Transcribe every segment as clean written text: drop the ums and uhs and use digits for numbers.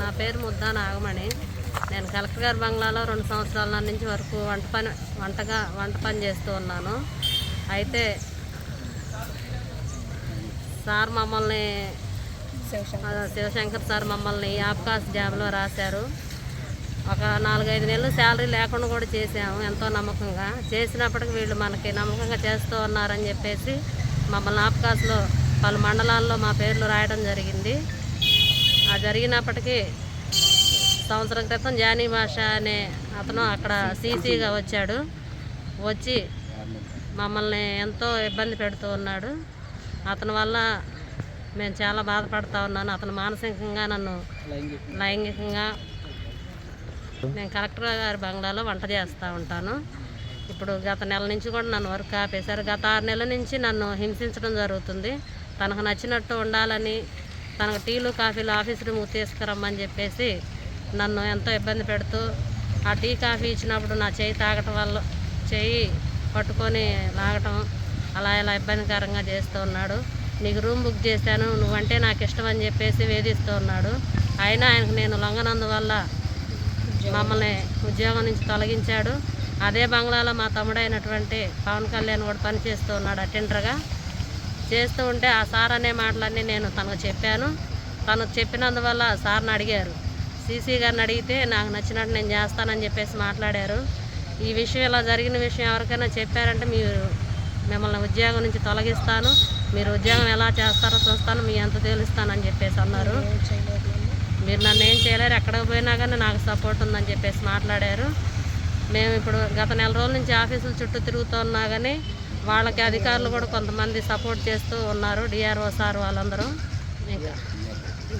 నా పేరు ముద్దా నాగమణి. నేను కలెక్టర్ గారి బంగ్లాలో 2 సంవత్సరాల నుంచి వరకు వంట పని చేస్తూ ఉన్నాను. అయితే సార్ మమ్మల్ని శివశంకర్ సార్ మమ్మల్ని ఆబ్కాస్ జాబ్లో రాశారు. ఒక 4-5 నెలలు శాలరీ లేకుండా కూడా చేసాము ఎంతో నమ్మకంగా. చేసినప్పటికీ వీళ్ళు మనకి నమ్మకంగా చేస్తూ ఉన్నారని చెప్పేసి మమ్మల్ని ఆబ్కాస్లో పలు మండలాల్లో మా పేర్లు రాయడం జరిగింది. ఆ జరిగినప్పటికీ సంవత్సరం క్రితం జానీ భాష అనే అతను అక్కడ సీసీగా వచ్చాడు. వచ్చి మమ్మల్ని ఎంతో ఇబ్బంది పెడుతూ ఉన్నాడు. అతని వల్ల మేము చాలా బాధపడుతూ ఉన్నాను. అతను మానసికంగా నన్ను లైంగికంగా. నేను కలెక్టర్ గారి బంగ్లాలో వంట చేస్తూ ఉంటాను. ఇప్పుడు గత నెల నుంచి కూడా నన్ను వర్క్ ఆపేశారు. గత 6 నెలల నుంచి నన్ను హింసించడం జరుగుతుంది. తనకు నచ్చినట్టు ఉండాలని, తనకు టీలు కాఫీలు ఆఫీస్ రూమ్కి తీసుకురమ్మని చెప్పేసి నన్ను ఎంతో ఇబ్బంది పెడుతూ, ఆ టీ కాఫీ ఇచ్చినప్పుడు నా చేయి పట్టుకొని లాగటం, అలా ఇలా ఇబ్బందికరంగా చేస్తూ ఉన్నాడు. నీకు రూమ్ బుక్ చేశాను, నువ్వంటే నాకు ఇష్టం అని చెప్పేసి వేధిస్తూ ఉన్నాడు. అయినా ఆయనకు నేను లొంగనందువల్ల మమ్మల్ని ఉద్యోగం నుంచి తొలగించాడు. అదే బంగ్లాలో మా తమ్ముడైనటువంటి పవన్ కళ్యాణ్ కూడా పనిచేస్తూ ఉన్నాడు అటెండర్గా. చేస్తూ ఉంటే ఆ సార్ అనే మాటలన్నీ నేను తనకు చెప్పాను. తను చెప్పినందువల్ల సార్ని అడిగారు. సీసీ గారిని అడిగితే నాకు నచ్చినట్టు నేను చేస్తానని చెప్పేసి మాట్లాడారు. ఈ విషయం ఇలా జరిగిన విషయం ఎవరికైనా చెప్పారంటే మిమ్మల్ని ఉద్యోగం నుంచి తొలగిస్తాను, మీరు ఉద్యోగం ఎలా చేస్తారో చూస్తాను, మీ ఎంత తేలుస్తానని చెప్పేసి అన్నారు. మీరు నన్ను ఏం చేయలేరు, ఎక్కడికి పోయినా కానీ నాకు సపోర్ట్ ఉందని చెప్పేసి మాట్లాడారు. మేము ఇప్పుడు గత నెల రోజుల నుంచి ఆఫీసుల చుట్టూ తిరుగుతూ ఉన్నా కానీ వాళ్ళకి అధికారులు కూడా కొంతమంది సపోర్ట్ చేస్తూ ఉన్నారు. డిఆర్ఓ సార్ వాళ్ళందరూ. ఇంకా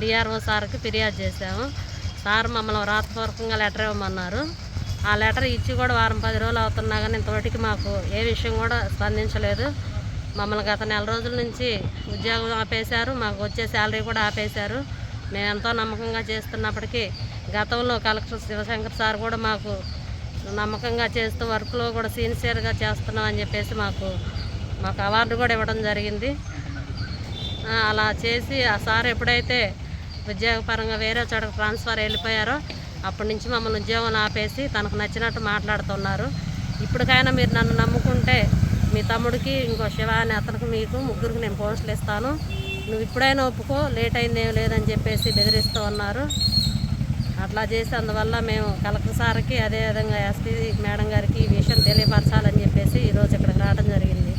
డిఆర్ఓ సార్కి ఫిర్యాదు చేశాము. సార్ మమ్మల్ని రాతపూర్వకంగా లెటర్ ఇవ్వమన్నారు. ఆ లెటర్ ఇచ్చి కూడా 10 రోజులు అవుతున్నా కానీ ఇంతవరకు మాకు ఏ విషయం కూడా స్పందించలేదు. మమ్మల్ని గత నెల రోజుల నుంచి ఉద్యోగం ఆపేశారు. మాకు వచ్చే శాలరీ కూడా ఆపేశారు. మేము ఎంతో నమ్మకంగా చేస్తున్నప్పటికీ గతంలో కలెక్టర్ శివశంకర్ సార్ కూడా మాకు నమ్మకంగా చేస్తూ వర్క్లో కూడా సిన్సియర్గా చేస్తున్నాం అని చెప్పేసి మాకు అవార్డు కూడా ఇవ్వడం జరిగింది. అలా చేసి ఆ సార్ ఎప్పుడైతే ఉద్యోగపరంగా వేరే చోటకు ట్రాన్స్ఫర్ వెళ్ళిపోయారో అప్పటి నుంచి మమ్మల్ని ఉద్యోగం ఆపేసి తనకు నచ్చినట్టు మాట్లాడుతున్నారు. ఇప్పటికైనా మీరు నన్ను నమ్ముకుంటే మీ తమ్ముడికి, ఇంకో శివ అని అతనికి, మీకు ముగ్గురికి నేను పోస్టులు ఇస్తాను, నువ్వు ఇప్పుడైనా ఒప్పుకో, లేట్ అయింది ఏం లేదని చెప్పేసి బెదిరిస్తూ ఉన్నారు. అట్లా చేసి అందువల్ల మేము కలెక్టర్ సార్కి, అదేవిధంగా ఎస్పీ మేడం గారికి ఈ విషయం తెలియపరచాలని చెప్పేసి ఈరోజు ఇక్కడికి రావడం జరిగింది.